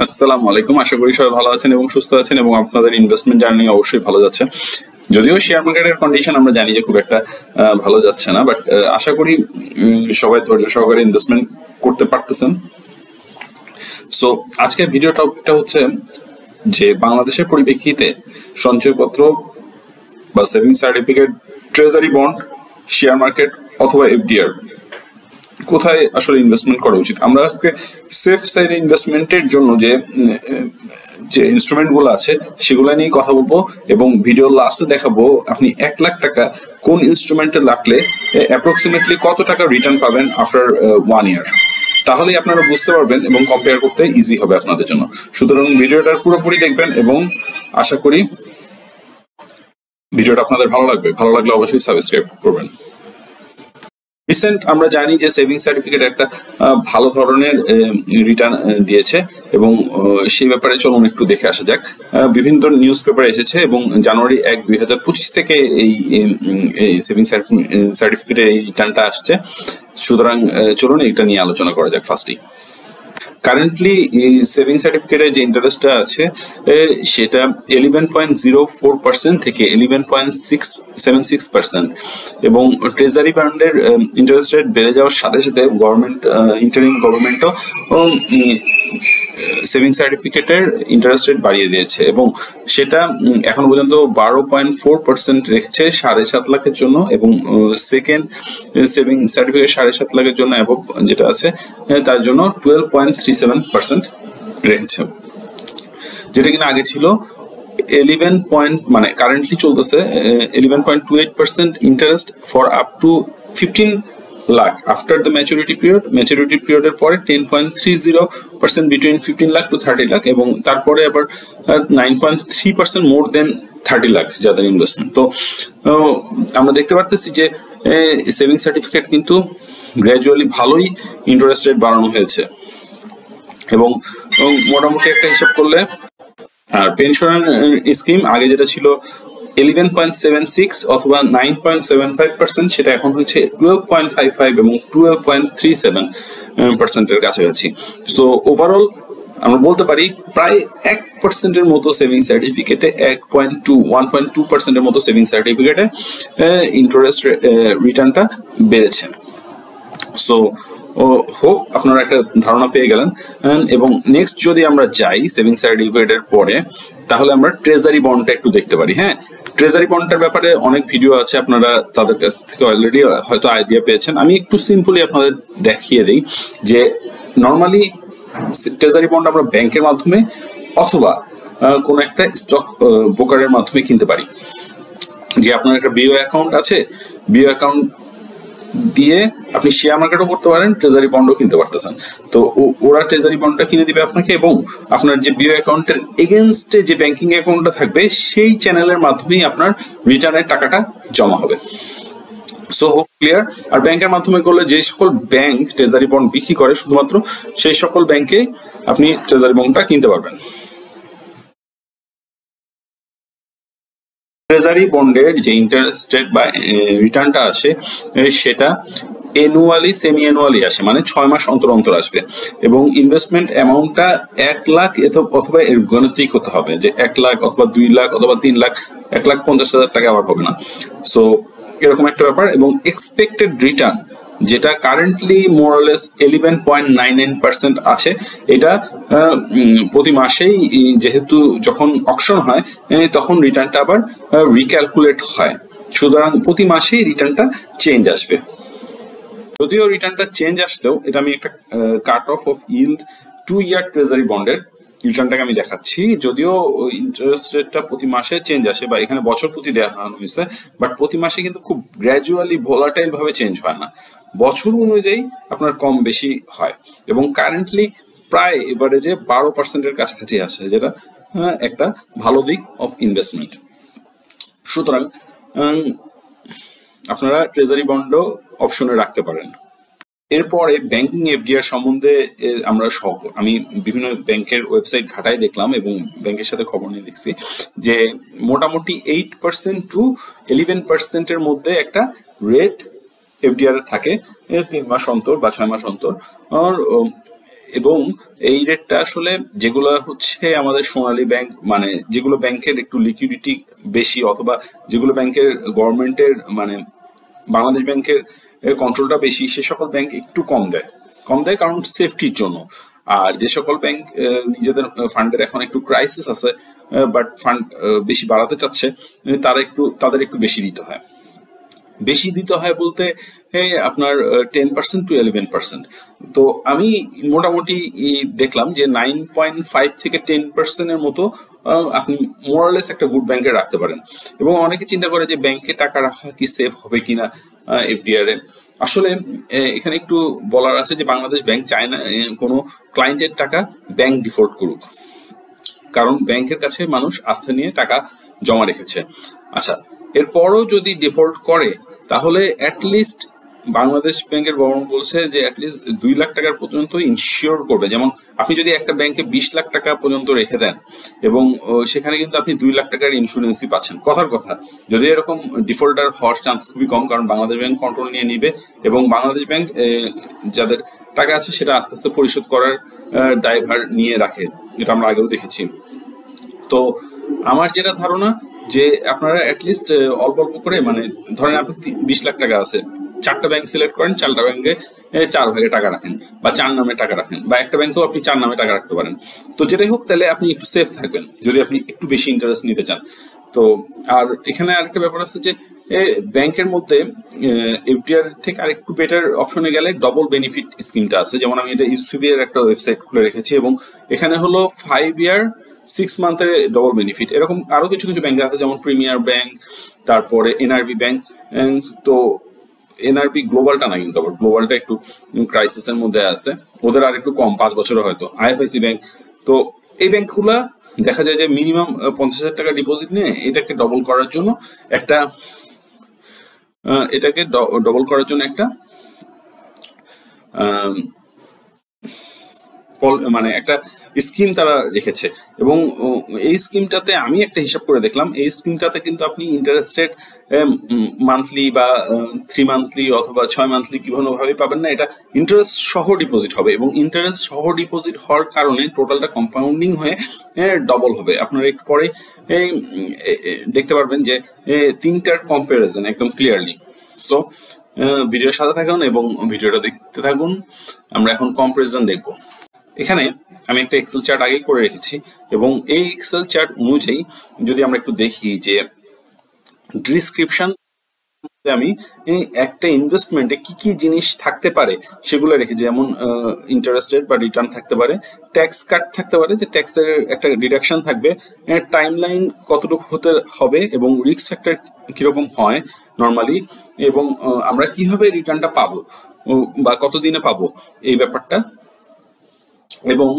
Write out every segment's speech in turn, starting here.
আসসালামু আলাইকুম। আশা করি সবাই ভালো আছেন এবং সুস্থ আছেন এবং আপনাদের ইনভেস্টমেন্ট জার্নি অবশ্যই ভালো যাচ্ছে। যদিও শেয়ার মার্কেটের কন্ডিশন আমরা জানি যে খুব একটা ভালো যাচ্ছে না, বাট আশা করি সবাই ধৈর্য সহকারে ইনভেস্টমেন্ট করতে পারতেছেন। সো আজকের ভিডিও টপিকটা হচ্ছে যে বাংলাদেশের পরিপ্রেক্ষিতে সঞ্চয়পত্র বা savings certificate, treasury bond, share market অথবা এফডিআর কোথায় আসলে ইনভেস্টমেন্ট করা উচিত। আমরা আজকে সেফ সাইড ইনভেস্টমেন্টের জন্য যে ইনস্ট্রুমেন্ট গুলো আছে সেগুলো নিয়ে কথা বলবো এবং ভিডিও লাস্টে দেখাবো আপনি 1 লাখ টাকা কোন ইনস্ট্রুমেন্টে রাখলে অ্যাপ্রক্সিমেটলি কত টাকা রিটার্ন পাবেন আফটার 1 ইয়ার। তাহলেই আপনারা বুঝতে পারবেন এবং কম্পেয়ার করতে ইজি হবে আপনাদের জন্য। সুতরাং ভিডিওটা পুরোপুরি দেখবেন এবং আশা করি ভিডিওটা আপনাদের ভালো লাগবে। ভালো লাগলে অবশ্যই সাবস্ক্রাইব করবেন। রিসেন্ট আমরা জানি যে সেভিং সার্টিফিকেট একটা ভালো ধরনের রিটার্ন দিয়েছে এবং সেই ব্যাপারে চলুন একটু দেখে আসা যাক। বিভিন্ন নিউজ পেপারে এসেছে এবং জানুয়ারি 1, 2025 থেকে এই সেভিং সার্টিফিকেটের এই রিটার্নটা আসছে। সুতরাং চলুন এটা নিয়ে আলোচনা করা যাক। ফার্স্টলি কারেন্টলি সেভিং সার্টিফিকেটের যে ইন্টারেস্টটা আছে সেটা 11.04% থেকে 11.676% এবং ট্রেজারি বন্ডের ইন্টারেস্ট রেট বেড়ে যাওয়ার সাথে সাথে গভর্নমেন্ট ইন্টারিম গভর্নমেন্টও সেভিং সার্টিফিকেটের ইন্টারেস্ট রেট বাড়িয়ে দিয়েছে এবং সেটা এখন পর্যন্ত 12.4% রেখেছে 7.5 লাখের জন্য এবং সেকেন্ড সেভিং সার্টিফিকেট 7.5 লাখের জন্য অ্যাবভ যেটা আছে তার জন্য 12.37% রেখেছে, যেটা কিনা আগে ছিল 11 মানে কারেন্টলি চলতেছে 11.28% interest for up to 15 lakh after the maturity period এর পরে 10.30% between 15 lakh to 30 lakh এবং তারপরে আবার 9.3% more than 30 lakh যাদের ইনভেস্টমেন্ট। তো আমরা দেখতে পারতেছি যে সেভিং সার্টিফিকেট কিন্তু গ্র্যাজুয়ালি ভালোই ইন্টারেস্ট রেট বাড়ানো হয়েছে এবং মোটামুটি একটা হিসাব করলে আর পেনশন স্কিম আগে যেটা ছিল 11.76 অথবা 9.75% সেটা এখন হচ্ছে 12.55 এবং 12.37% এর কাছাকাছি। সো ওভারঅল আমরা বলতে পারি প্রায় 1% এর মতো সেভিং সার্টিফিকেটে 1.2% এর মতো সেভিং সার্টিফিকেটে ইন্টারেস্ট রিটার্নটা বেড়েছে। সো হোপ আপনারা একটা ধারণা পেয়ে গেলেন এবং নেক্সট যদি আমরা যাই সেভিং সার্টিফিকেটের পরে তাহলে আমরা ট্রেজারি বন্ডটা একটু দেখতে পারি। হ্যাঁ, ট্রেজারি বন্ডটার ব্যাপারে অনেক ভিডিও আছে, আপনারা তাদের কাছ থেকে অলরেডি হয়তো আইডিয়া পেয়েছেন। আমি একটু সিম্পলি আপনাদের দেখিয়ে দিই যে নর্মালি ট্রেজারি বন্ড আমরা ব্যাংকের মাধ্যমে অথবা কোনো একটা স্টক ব্রোকারের মাধ্যমে কিনতে পারি। যে আপনার একটা বিও অ্যাকাউন্ট আছে, বিও অ্যাকাউন্ট দিয়ে আপনি শেয়ার মার্কেটও করতে পারেন, ট্রেজারি বন্ডও কিনতে পারতেছেন। তো ওরা ট্রেজারি বন্ডটা কিনে দিবে আপনাকে এবং আপনার যে বিও অ্যাকাউন্টের এগেনস্টে যে ব্যাংকিং অ্যাকাউন্টটা থাকবে সেই চ্যানেলের মাধ্যমেই আপনার রিটার্নের টাকাটা জমা হবে। So hope clear. আর ব্যাংকের মাধ্যমে করলে যে সকল ব্যাংক ট্রেজারি বন্ড বিক্রি করে শুধুমাত্র সেই সকল ব্যাংকে আপনি ট্রেজারি বন্ডটা কিনতে পারবেন। ট্রেজারি বন্ডের যে ইন্টারেস্ট রেট বা রিটার্নটা আসে সেটা অ্যানুয়ালি সেমি অ্যানুয়ালি আসে, মানে 6 মাস অন্তর অন্তর আসবে এবং ইনভেস্টমেন্ট অ্যামাউন্টটা 1 লাখ অথবা এর গণতিক হতে হবে যে 1 লাখ অথবা 2 লাখ অথবা 3 লাখ, 1,50,000 টাকা আবার হবে না। সো এরকম একটা ব্যাপার এবং এক্সপেক্টেড রিটার্ন যেটা কারেন্টলি মোরলেস 11.99% আছে, এটা প্রতি মাসেই যেহেতু যখন অকশন হয় তখন রিটার্নটা আবার রিক্যালকুলেট হয়। সুতরাং প্রতি মাসেই রিটার্নটা চেঞ্জ আসবে। যদিও রিটার্নটা চেঞ্জ আসলেও এটা আমি একটা কাট অফ ইল্ড 2 ইয়ার ট্রেজারি বন্ডের রিটার্নটাকে আমি দেখাচ্ছি। যদিও ইন্টারেস্ট রেটটা প্রতি মাসে চেঞ্জ আসে বা এখানে বছর প্রতি দেখানো হয়েছে, বাট প্রতি মাসে কিন্তু খুব গ্র্যাজুয়ালি ভোলাটাইল ভাবে চেঞ্জ হয় না, বছর অনুযায়ী আপনার কম বেশি হয় এবং কারেন্টলি প্রায় এভারেজে 12% এর কাছাকাছি আসে, যেটা একটা ভালো দিক অফ ইনভেস্টমেন্ট। সুতরাং আপনারা ট্রেজারি বন্ডও অপশনে রাখতে পারেন। এরপরে ব্যাংকিং এফডিআর সম্বন্ধে আমি বিভিন্ন ব্যাংকের ওয়েবসাইট ঘাটায় দেখলাম এবং ব্যাংকের সাথে খবর নিয়ে দেখছি যে মোটামুটি 8% to 11% এর মধ্যে একটা রেট এফডিআর থাকে 3 মাস অন্তর বা 6 মাস অন্তর। আর এবং এই রেটটা আসলে যেগুলো হচ্ছে আমাদের সোনালী ব্যাংক, মানে যেগুলো ব্যাংকের একটু লিকুইডিটি বেশি, অথবা যেগুলো ব্যাংকের গভর্নমেন্টের মানে বাংলাদেশ ব্যাংকের কন্ট্রোলটা বেশি, সে সকল ব্যাংক একটু কম দেয় কারণ সেফটির জন্য। আর যে সকল ব্যাংক নিজেদের ফান্ডের এখন একটু ক্রাইসিস আছে, বাট ফান্ড বেশি বাড়াতে চাচ্ছে, তাদের একটু বেশি দিতে হয় বলতে আপনার 10% to 11%। তো আমি মোটামুটি দেখলাম যে 9.5 থেকে 10% এর মতো আপনি মোরালেস একটা গুড ব্যাংকে রাখতে পারেন। এবং অনেকে চিন্তা করে যে ব্যাংকে টাকা রাখা কি সেফ হবে কিনা এফডিআর এ। আসলে এখানে একটু বলার আছে যে বাংলাদেশ ব্যাংক চায় না কোনো ক্লায়েন্টের টাকা ব্যাংক ডিফল্ট করুক, কারণ ব্যাংকের কাছে মানুষ আস্থা নিয়ে টাকা জমা রেখেছে। আচ্ছা, এরপরও যদি ডিফল্ট করে তাহলে অ্যাটলিস্ট বাংলাদেশ ব্যাংকের গভর্নমেন্ট বলছে যে অ্যাটলিস্ট 2 লাখ টাকার পর্যন্ত ইনশিওর করবে। যেমন আপনি যদি একটা ব্যাংকে 20 লাখ টাকা পর্যন্ত রেখে দেন এবং সেখানে কিন্তু আপনি 2 লাখ টাকার ইন্স্যুরেন্সই পাচ্ছেন। কথার কথা, যদি এরকম ডিফল্টার হওয়ার চান্স খুবই কম, কারণ বাংলাদেশ ব্যাংক কন্ট্রোল নিয়ে নিবে এবং বাংলাদেশ ব্যাংক যাদের টাকা আছে সেটা আস্তে আস্তে পরিশোধ করার দায়ভার নিয়ে রাখে, এটা আমরা আগেও দেখেছি। তো আমার যেটা ধারণা যে আপনারা অ্যাটলিস্ট অল্প অল্প করে, মানে ধরেন আপনি 20 লাখ টাকা আছে, 4টা ব্যাংক সিলেক্ট করেন, 4টা ব্যাংকে 4 ভাগে টাকা রাখেন বা 4 নামে টাকা রাখেন, বা একটা ব্যাংকেও আপনি 4 নামে টাকা রাখতে পারেন। তো যেটাই হোক, তাহলে আপনি একটু সেফ থাকবেন যদি আপনি একটু বেশি ইন্টারেস্ট নিতে চান। তো আর এখানে আরেকটা ব্যাপার আছে যে ব্যাংকের মধ্যে এফডিআর থেকে আরেকটু বেটার অপশনে গেলে ডবল বেনিফিট স্কিমটা আছে। যেমন আমি এটা ইউসিবি এর একটা ওয়েবসাইট খুলে রেখেছি এবং এখানে হলো 5 ইয়ার 6 মান্থের ডবল বেনিফিট। এরকম আরো কিছু ব্যাংক আছে, যেমন প্রিমিয়ার ব্যাংক, তারপরে এনআরবি ব্যাংক। তো এনআরবি গ্লোবালটা না, কিন্তু আবার গ্লোবালটা একটু ক্রাইসিসের মধ্যে আছে, ওদের আর একটু কম, 5 বছরে হয়তো। IFIC bank. তো এই ব্যাংকগুলা দেখা যায় যে মিনিমাম 50,000 টাকা ডিপোজিট নিয়ে এটাকে ডবল করার জন্য একটা মানে একটা স্কিম তারা রেখেছে। এবং এই স্কিমটাতে আমি একটা হিসাব করে দেখলাম, এই স্কিমটাতে কিন্তু আপনি ইন্টারেস্ট রেট মান্থলি বা 3 মান্থলি অথবা 6 মান্থলি কোনোভাবে পাবেন না, এটা ইন্টারেস্ট সহ ডিপোজিট হবে। এবং ইন্টারেস্ট সহ ডিপোজিট হওয়ার কারণে টোটালটা কম্পাউন্ডিং হয়ে ডবল হবে। আপনারা একটু পরে দেখতে পারবেন যে 3টার কম্পারিজন একদম ক্লিয়ারলি। সো ভিডিওর সাথে থাকুন এবং ভিডিওটা দেখতে থাকুন। আমরা এখন কম্পারিজন দেখব। এখানে আমি একটা এক্সেল চার্ট আগেই করে রেখেছি এবং এই এক্সেল চার্ট অনুযায়ী যদি আমরা একটু দেখি যে ডিসক্রিপশন আমি একটা ইনভেস্টমেন্টে কি কি জিনিস থাকতে পারে সেগুলো রেখেছি। যেমন ইন্টারেস্ট রেট বা রিটার্ন থাকতে পারে, ট্যাক্স কাট থাকতে পারে, যে ট্যাক্সের একটা ডিডাকশন থাকবে, টাইমলাইন কতটুকু হতে হবে এবং রিস্ক ফ্যাক্টর কিরকম হয় নর্মালি, এবং আমরা কিভাবে রিটার্নটা পাবো বা কতদিনে পাবো এই ব্যাপারটা, এবং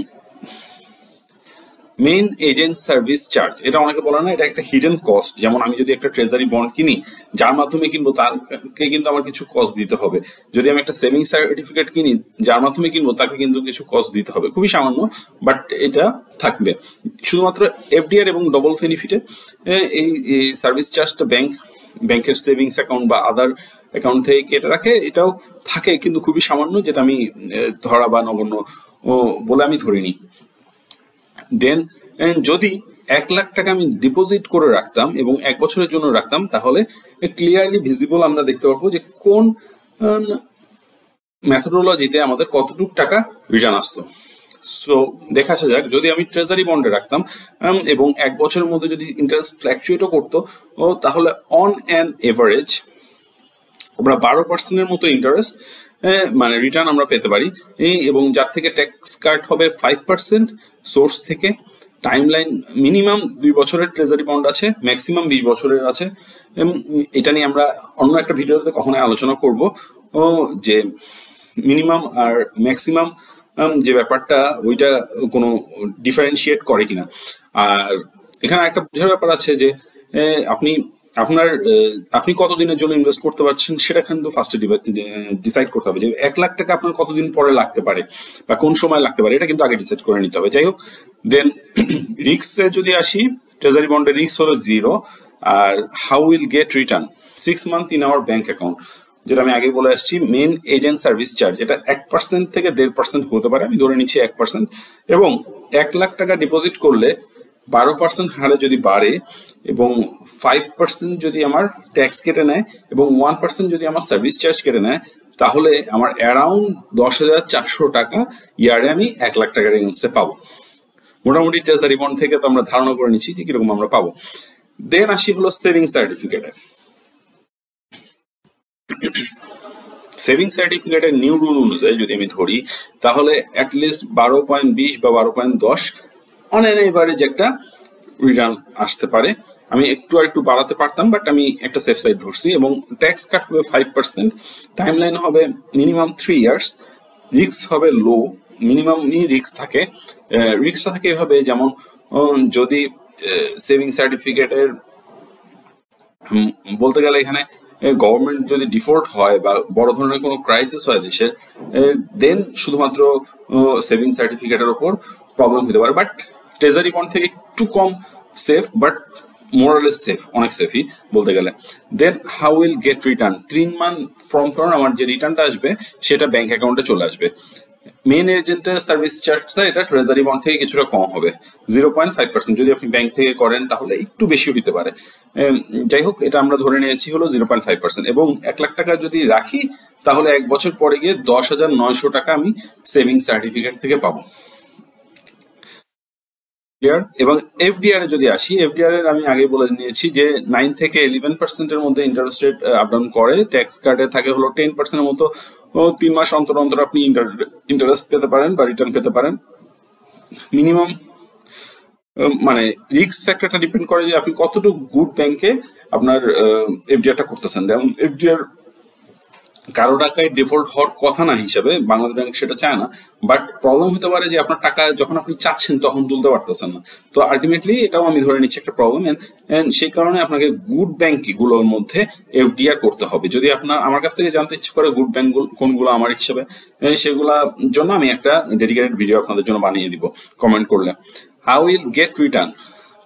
মেইন এজেন্ট সার্ভিস চার্জ। এটা অনেকে বলে না, এটা একটা হিডেন কস্ট। যেমন আমি যদি একটা ট্রেজারি বন্ড কিনি, যার মাধ্যমে কিনবো তাকে কিন্তু আমার কিছু কস্ট দিতে হবে। যদি আমি একটা সেভিংস সার্টিফিকেট কিনি, যার মাধ্যমে কিনবো তাকে কিন্তু কিছু কস্ট দিতে হবে, খুবই সামান্য, বাট এটা থাকবে। শুধুমাত্র এফডিআর এবং ডবল বেনিফিটে এই সার্ভিস চার্জটা ব্যাংকের সেভিংস অ্যাকাউন্ট বা আদার অ্যাকাউন্ট থেকে কেটে রাখে, এটাও থাকে কিন্তু খুবই সামান্য, যেটা আমি ধরা বা নগণ্য বলে আমি ধরিনি। দেন যদি 1 লাখ টাকা আমি ডিপোজিট করে রাখতাম এবং 1 বছরের জন্য রাখতাম, তাহলে ক্লিয়ারলি ভিজিবল আমরা দেখতে পারবো যে কোন মেথোডোলজিতে আমাদের কতটুকু টাকা রিটার্ন আসতো। সো দেখা আসা যাক, যদি আমি ট্রেজারি বন্ডে রাখতাম এবং 1 বছরের মধ্যে যদি ইন্টারেস্ট ফ্ল্যাকচুয়েটও করতো, তাহলে অন অ্যান এভারেজ আমরা 12% মতো ইন্টারেস্ট মানে রিটার্ন আমরা পেতে পারি, এবং যার থেকে ট্যাক্স কাট হবে 5% সোর্স থেকে। টাইমলাইন মিনিমাম 2 বছরের ট্রেজারি বন্ড আছে, ম্যাক্সিমাম 20 বছরের আছে। এটা নিয়ে আমরা অন্য একটা ভিডিওতে কখনো আলোচনা করব যে মিনিমাম আর ম্যাক্সিমাম যে ব্যাপারটা, ওইটা কোনো ডিফারেন্সিয়েট করে কিনা। আর এখানে একটা বোঝার ব্যাপার আছে যে আপনি কতদিনের জন্য ইনভেস্ট করতে পারছেন সেটা কিন্তু ফার্স্টে ডিসাইড করতে হবে, যে 1 লাখ টাকা আপনার কতদিন পরে লাগতে পারে বা কোন সময় লাগতে পারে, এটা কিন্তু আগে ডিসাইড করে নিতে হবে। যাই হোক, দেন রিস্কে যদি আসি, ট্রেজারি বন্ডের রিস্ক হলো 0, আর how will get return 6 month in our bank account. যেটা আমি আগে বলে আসছি, মেন এজেন্ট সার্ভিস চার্জ, এটা 1% থেকে 1.5% হতে পারে, আমি ধরে নিচ্ছি 1%। এবং 1 লাখ টাকা ডিপোজিট করলে 12% হারে যদি বাড়ে এবং 5% যদি আমার ট্যাক্স কেটে নেয় এবং 1% যদি আমার সার্ভিস চার্জ কেটে নেয়, তাহলে আমার অ্যারাউন্ড 10,400 টাকা ইয়ারে আমি 1 লাখ টাকার এগেইনস্টে পাবো। মোটামুটি ট্রেজারি বন্ড থেকে তো আমরা ধারণা করে নিচ্ছি যে কিরকম আমরা পাবো। দেন আসি হলো সেভিং সার্টিফিকেটে। সেভিং সার্টিফিকেটের নিউ রুল অনুযায়ী যদি আমি ধরি, তাহলে অ্যাটলিস্ট 12.20 বা 12.10 অন অ্যান এভারেজ একটা রিটার্ন আসতে পারে। আমি একটু বাড়াতে পারতাম, বাট আমি একটা সেফ সাইড ধরছি। এবং ট্যাক্স কাট হবে 5%, টাইম লাইন হবে মিনিমাম 3 ইয়ার্স, রিস্ক হবে লো, মিনিমামই রিস্ক থাকে। রিস্কটা থাকে এভাবে, যেমন যদি সেভিং সার্টিফিকেটের বলতে গেলে এখানে গভর্নমেন্ট যদি ডিফল্ট হয় বা বড় ধরনের কোনো ক্রাইসিস হয় দেশের, দেন শুধুমাত্র সেভিং সার্টিফিকেটের ওপর প্রবলেম হতে পারে। বাট ট্রেজারি বন্ড থেকে একটু কম সেফ, বাট মোরালেস সেফ, অনেক সেফই বলতে গেলে। Then how will get return, 3 month পর আমার যে রিটার্নটা আসবে সেটা ব্যাংক অ্যাকাউন্টে চলে আসবে। মেন এজেন্টের সার্ভিস চার্জটা এটা ট্রেজারি বন্ড থেকে কিছুটা কম হবে, 0.5%। যদি আপনি ব্যাংক থেকে করেন তাহলে একটু বেশি হতে পারে। যাই হোক, এটা আমরা ধরে নিয়েছি হলো 0.5%। এবং 1 লাখ টাকা যদি রাখি তাহলে 1 বছর পরে গিয়ে 10,900 টাকা আমি সেভিং সার্টিফিকেট থেকে পাবো। এবং এফডিআর এ যদি আসি, এফডিআর এর আমি আগে বলে নিয়েছি যে 9 থেকে 11% মধ্যে ইন্টারেস্ট রেট আপ ডাউন করে। ট্যাক্স কার্ডে থাকে হলো 10% মতো, 3 মাস অন্তর অন্তর আপনি ইন্টারেস্ট পেতে পারেন বা রিটার্ন পেতে পারেন। মিনিমাম মানে রিস্ক ফ্যাক্টরটা ডিপেন্ড করে যে আপনি কতটুকু গুড ব্যাংকে আপনার এফডিআরটা করতেছেন। যেমন এফডিআর কারো টাকায় ডিফল্ট হওয়ার কথা না হিসাবে বাংলাদেশ ব্যাংক সেটা চায় না, বাট প্রবলেম হতে পারে যে আপনার টাকা যখন আপনি চাচ্ছেন তখন তুলতে পারতেছেন না। তো আলটিমেটলি এটাও আমি ধরে নিচ্ছি একটা প্রবলেম, এন্ড সেই কারণে আপনাকে গুড ব্যাংক গুলোর মধ্যে এফডিআর করতে হবে। যদি আপনার আমার কাছ থেকে জানতে ইচ্ছে করে গুড ব্যাংক কোনগুলো আমার হিসাবে, সেগুলা জন্য আমি একটা ডেডিকেটেড ভিডিও আপনাদের জন্য বানিয়ে দিব কমেন্ট করলে। হাউ উইল গেট রিটার্ন,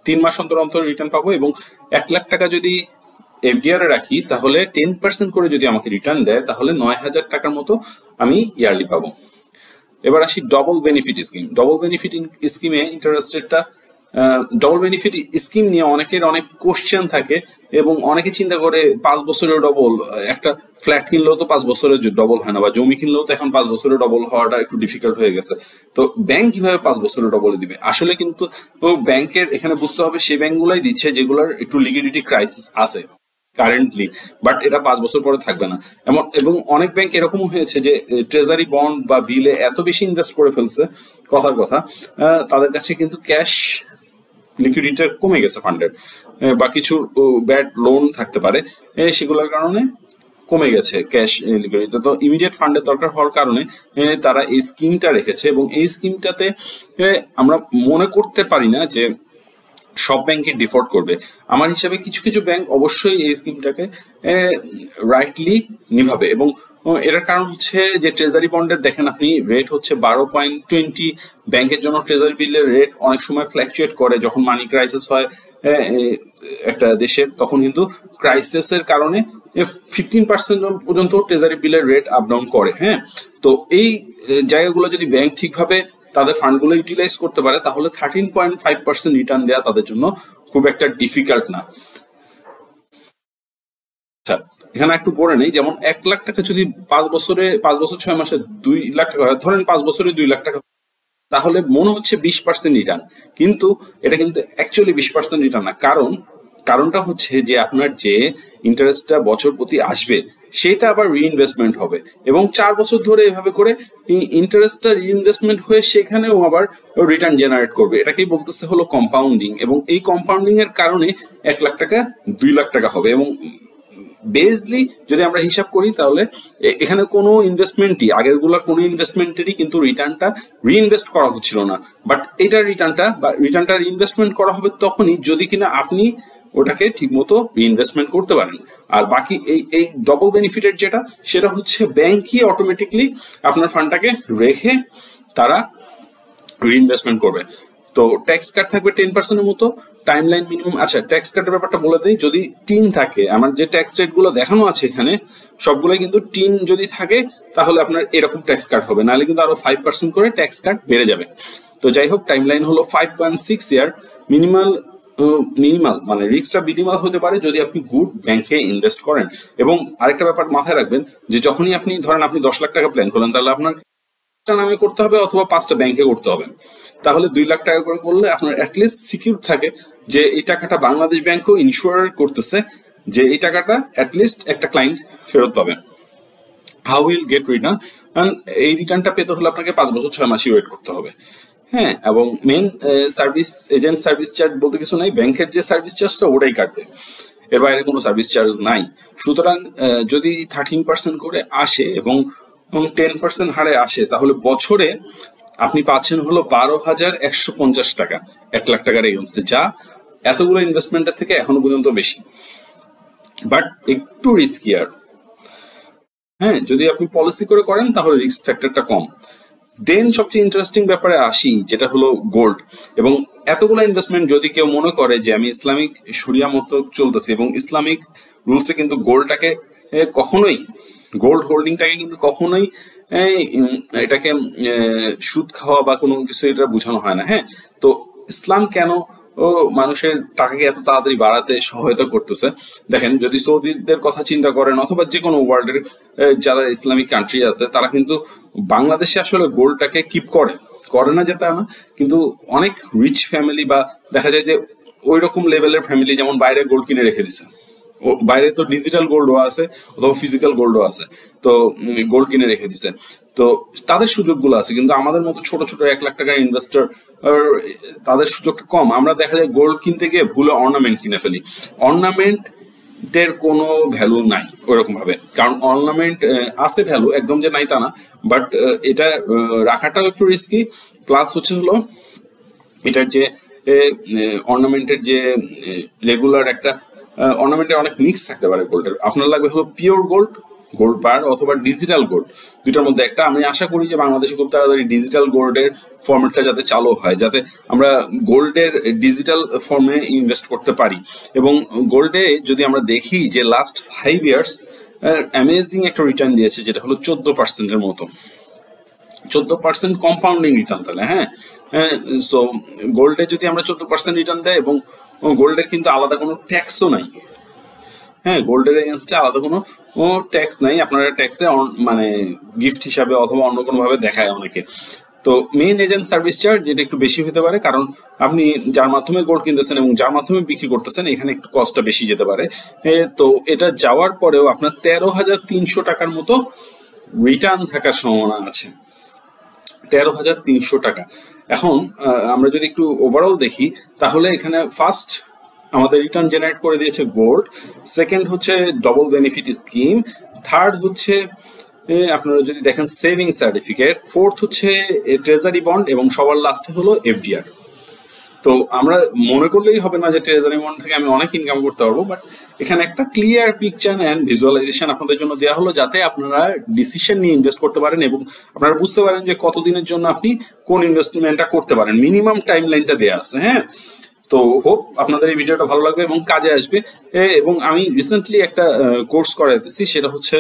3 মাস অন্তর অন্তর রিটার্ন পাবো। এবং 1 লাখ টাকা যদি এফডিআর এ রাখি তাহলে 10% করে যদি আমাকে রিটার্ন দেয় তাহলে 9,000 টাকার মতো আমি ইয়ারলি পাবো। এবার আসি double benefit scheme. Double benefit স্কিমে ইন্টারেস্ট রেটটা, ডবল বেনিফিট স্কিম নিয়ে অনেকের অনেক কোশ্চেন থাকে এবং অনেকে চিন্তা করে 5 বছরের ডবল। একটা ফ্ল্যাট কিনলেও তো 5 বছরের ডবল হয় না, বা জমি কিনলেও তো এখন 5 বছরের ডবল হওয়াটা একটু ডিফিকাল্ট হয়ে গেছে। তো ব্যাংক কিভাবে 5 বছরের ডবল দিবে? আসলে কিন্তু ব্যাংকের এখানে বুঝতে হবে সেই ব্যাংকগুলাই দিচ্ছে যেগুলোর একটু লিকুইডিটি ক্রাইসিস আছে কারেন্টলি, বাট এটা 5 বছর পরে থাকবে না এমন। এবং অনেক ব্যাংক এরকম হয়েছে যে ট্রেজারি বন্ড বা বিলে এত বেশি ইনভেস্ট করে ফেলছে, কথার কথা, তাদের কাছে কিন্তু ক্যাশ লিকুইডিটি কমে গেছে ফান্ডের, বা কিছু ব্যাড লোন থাকতে পারে, সেগুলোর কারণে কমে গেছে ক্যাশ লিকুইডিটি। তো ইমিডিয়েট ফান্ডের দরকার হওয়ার কারণে তারা এই স্কিমটা রেখেছে। এবং এই স্কিমটাতে আমরা মনে করতে পারি না যে সব ব্যাংকে ডিফল্ট করবে। আমার হিসাবে কিছু কিছু ব্যাংক অবশ্যই এই স্কিমটাকে রাইটলি নিভাবে। এবং এটার কারণ হচ্ছে যে ট্রেজারি বন্ডের দেখেন আপনি রেট হচ্ছে 12.20। ব্যাংকের জন্য ট্রেজারি বিলের রেট অনেক সময় ফ্ল্যাকচুয়েট করে। যখন মানি ক্রাইসিস হয় একটা দেশের, তখন কিন্তু ক্রাইসিসের কারণে 15% পর্যন্ত ট্রেজারি বিলের রেট আপ ডাউন করে। হ্যাঁ, তো এই জায়গাগুলো যদি ব্যাংক ঠিকভাবে তাদের ফান্ডগুলো ইউটিলাইজ করতে পারে তাহলে 13.5% রিটার্ন দেওয়া তাদের জন্য খুব একটা ডিফিকাল্ট না। আচ্ছা, এখানে একটু পড়ে নেই, যেমন 1 লাখ টাকা যদি 5 বছর 6 মাসে 2 লাখ টাকা, ধরেন 5 বছরে 2 লাখ টাকা, তাহলে মনে হচ্ছে 20% রিটার্ন, কিন্তু এটা কিন্তু অ্যাকচুয়ালি 20% রিটার্ন না। কারণটা হচ্ছে যে আপনার যে ইন্টারেস্টটা বছর প্রতি আসবে সেটা আবার রিইনভেস্টমেন্ট হবে, এবং 4 বছর ধরে এভাবে করে ইন্টারেস্টটা রিইনভেস্টমেন্ট হয়ে সেখানেও আবার রিটার্ন জেনারেট করবে। এটাকেই বলতেছে হলো কম্পাউন্ডিং। এবং এই কম্পাউন্ডিং এর কারণে 1 লাখ টাকা 2 লাখ টাকা হবে। এবং বেসলি যদি আমরা হিসাব করি তাহলে এখানে কোনো ইনভেস্টমেন্টই, আগেরগুলোর কোনো ইনভেস্টমেন্টেরই কিন্তু রিটার্নটা রিইনভেস্ট করা হচ্ছিল না, বাট এটার রিটার্নটা রিইনভেস্টমেন্ট করা হবে তখনই যদি কিনা আপনি ওটাকে ঠিকমতো রিইনভেস্টমেন্ট করতে পারেন। আর বাকি এই ডবল বেনিফিটের যেটা, সেটা হচ্ছে ব্যাংকই অটোমেটিকলি আপনার ফান্ডটাকে রেখে তারা রিইনভেস্টমেন্ট করবে। তো ট্যাক্স কাট থাকবে 10% এর মতো, টাইম লাইন মিনিমাম। আচ্ছা, ট্যাক্স কাটের ব্যাপারটা বলে দিই, যদি টিন থাকে, আমার যে ট্যাক্স রেট গুলো দেখানো আছে এখানে সবগুলো কিন্তু টিন যদি থাকে তাহলে আপনার এরকম ট্যাক্স কাট হবে, নাহলে কিন্তু আরো 5% করে ট্যাক্স কাট বেড়ে যাবে। তো যাই হোক, টাইম লাইন হলো 5.6 ইয়ার। মিনিমাল মানে রিস্কটা মিনিমাল হতে পারে যদি আপনি গুড ব্যাংকে ইনভেস্ট করেন। এবং আরেকটা ব্যাপার মাথায় রাখবেন যে যখনই আপনি ধরেন আপনি 10 লাখ টাকা প্ল্যান করলেন, তাহলে আপনার নামে করতে হবে অথবা 5টা ব্যাংকে করতে হবে। তাহলে 2 লাখ টাকা করে করলে আপনার অ্যাটলিস্ট সিকিউর থাকে যে এই টাকাটা বাংলাদেশ ব্যাংকও ইনশিওর করতেছে যে এই টাকাটা অ্যাটলিস্ট একটা ক্লায়েন্ট ফেরত পাবে। How will get return? এই রিটার্নটা পেতে হলে আপনাকে 5 বছর 6 মাসই ওয়েট করতে হবে। হ্যাঁ, এবং main service agent service charge বলতে কিছু নাই, ব্যাংকের যে সার্ভিস চার্জটা ওটাই কাটবে, এর বাইরে কোনো সার্ভিস চার্জ নাই। সুতরাং যদি 13% করে আসে এবং 10% হারে আসে, তাহলে বছরে আপনি পাচ্ছেন হলো 12,150 টাকা 1 লাখ টাকার এগেনস্টে, যা এতগুলো ইনভেস্টমেন্টের থেকে এখনো পর্যন্ত বেশি, বাট একটু রিস্কিয়ার। হ্যাঁ, যদি আপনি পলিসি করে করেন তাহলে রিস্ক ফ্যাক্টরটা কম। দেন সবচেয়ে ইন্টারেস্টিং ব্যাপারে আসি, যেটা হলো গোল্ড। এবং এতগুলো ইনভেস্টমেন্ট যদি কেউ মনে করে যে আমি ইসলামিক শরিয়া মতো চলতেছি এবং ইসলামিক রুলসে কিন্তু গোল্ডটাকে কখনোই, গোল্ড হোল্ডিংটাকে কিন্তু কখনোই এটাকে সুদ খাওয়া বা কোনো কিছু এটা বোঝানো হয় না। হ্যাঁ, তো ইসলাম কেন মানুষের টাকাকে এত তাড়াতাড়ি বাড়াতে সহায়তা করতেছে? দেখেন, যদি সৌদিদের কথা চিন্তা করেন অথবা যে কোনো ওয়ার্ল্ডের যারা ইসলামিক কান্ট্রি আছে, তারা কিন্তু বাংলাদেশে আসলে গোল্ডটাকে কিপ করে না যে তা না, কিন্তু অনেক রিচ ফ্যামিলি বা দেখা যায় যে ওই রকম লেভেলের ফ্যামিলি যেমন বাইরে গোল্ড কিনে রেখে দিছে, বাইরে তো ডিজিটাল গোল্ডও আছে অথবা ফিজিক্যাল গোল্ডও আছে, তো গোল্ড কিনে রেখে দিছে, তো তাদের সুযোগগুলো আছে। কিন্তু আমাদের মতো ছোট ছোট 1 লাখ টাকার ইনভেস্টর, তাদের সুযোগটা কম। আমরা দেখা যায় গোল্ড কিনতে গিয়ে ভুলে অর্নামেন্ট কিনে ফেলি। অর্নামেন্টের কোনো ভ্যালু নাই ওইরকম ভাবে, কারণ অর্নামেন্ট আছে ভ্যালু, একদম যে নাই তা না, বাট এটা রাখাটাও একটু রিস্কি। প্লাস হচ্ছে হলো এটার যে অর্নামেন্টের যে রেগুলার একটা অর্নামেন্টের অনেক মিক্স থাকতে পারে গোল্ডের। আপনার লাগবে হলো পিওর গোল্ড বার অথবা ডিজিটাল গোল্ড, দুইটার মধ্যে একটা। আমি আশা করি যে বাংলাদেশে খুব তাড়াতাড়ি ডিজিটাল গোল্ডের ফর্মেটটা যাতে চালু হয়, যাতে আমরা গোল্ডের ডিজিটাল ফর্মে ইনভেস্ট করতে পারি। এবং গোল্ডে যদি আমরা দেখি যে লাস্ট 5 ইয়ার্স অ্যামেজিং একটা রিটার্ন দিয়েছে, যেটা হলো 14%-এর মতো, 14% কম্পাউন্ডিং রিটার্ন। তাহলে হ্যাঁ, সো গোল্ডে যদি আমরা 14% রিটার্ন দেয়, এবং গোল্ডের কিন্তু আলাদা কোনো ট্যাক্সও নাই। হ্যাঁ, গোল্ডের এগেইনস্টে আলাদা কোনো ট্যাক্স নাই, আপনারা ট্যাক্সে মানে গিফট হিসাবে অথবা অন্য কোনো ভাবে দেখায় অনেকে। তো মেইন এজেন্ট সার্ভিস চার্জ এটা একটু বেশি হতে পারে, কারণ আপনি যার মাধ্যমে গোল্ড কিনতেছেন এবং যার মাধ্যমে বিক্রি করতেছেন, এখানে একটু কস্টটা বেশি যেতে পারে। তো এটা যাওয়ার পরেও আপনার 13,300 টাকার মতো রিটার্ন থাকার সম্ভাবনা আছে। 13,300 টাকা। এখন আমরা যদি একটু ওভারঅল দেখি, তাহলে এখানে ফার্স্ট আমাদের রিটার্ন জেনারেট করে দিয়েছে গোল্ড, সেকেন্ড হচ্ছে ডবল বেনিফিট স্কিম, থার্ড হচ্ছে আপনারা যদি দেখেন সেভিং সার্টিফিকেট, ফোর্থ হচ্ছে ট্রেজারি বন্ড, এবং সবার লাস্টে হলো এফডিআর। তো আমরা মনে করলেই হবে না যে ট্রেজারি বন্ড থেকে আমি অনেক ইনকাম করতে পারবো, বাট এখানে একটা ক্লিয়ার পিকচার অ্যান্ড ভিজুয়ালাইজেশন আপনাদের জন্য দেওয়া হলো, যাতে আপনারা ডিসিশন নিয়ে ইনভেস্ট করতে পারেন এবং আপনারা বুঝতে পারেন যে কতদিনের জন্য আপনি কোন ইনভেস্টমেন্টটা করতে পারেন। মিনিমাম টাইম লাইনটা দেওয়া আছে। হ্যাঁ, তো হোপ আপনাদের এই ভিডিওটা ভালো লাগবে এবং কাজে আসবে। এবং আমি রিসেন্টলি একটা কোর্স করাইতেছি, সেটা হচ্ছে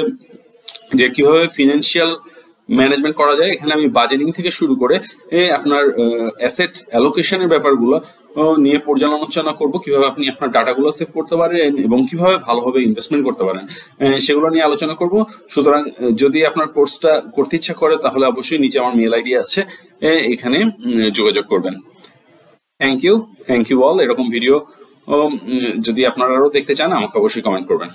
যে কিভাবে ফিনান্সিয়াল ম্যানেজমেন্ট করা যায়। এখানে আমি বাজেটিং থেকে শুরু করে আপনার অ্যাসেট অ্যালোকেশনের ব্যাপারগুলো নিয়ে পর্যালোচনা করব, কিভাবে আপনি আপনার ডাটাগুলো সেভ করতে পারেন এবং কিভাবে ভালোভাবে ইনভেস্টমেন্ট করতে পারেন, সেগুলো নিয়ে আলোচনা করব। সুতরাং যদি আপনার কোর্সটা করতে ইচ্ছা করে, তাহলে অবশ্যই নিচে আমার মেল আইডি আছে, এখানে যোগাযোগ করবেন। Thank you all. এরকম ভিডিও যদি আপনারা আরও দেখতে চান, আমাকে অবশ্যই কমেন্ট করবেন।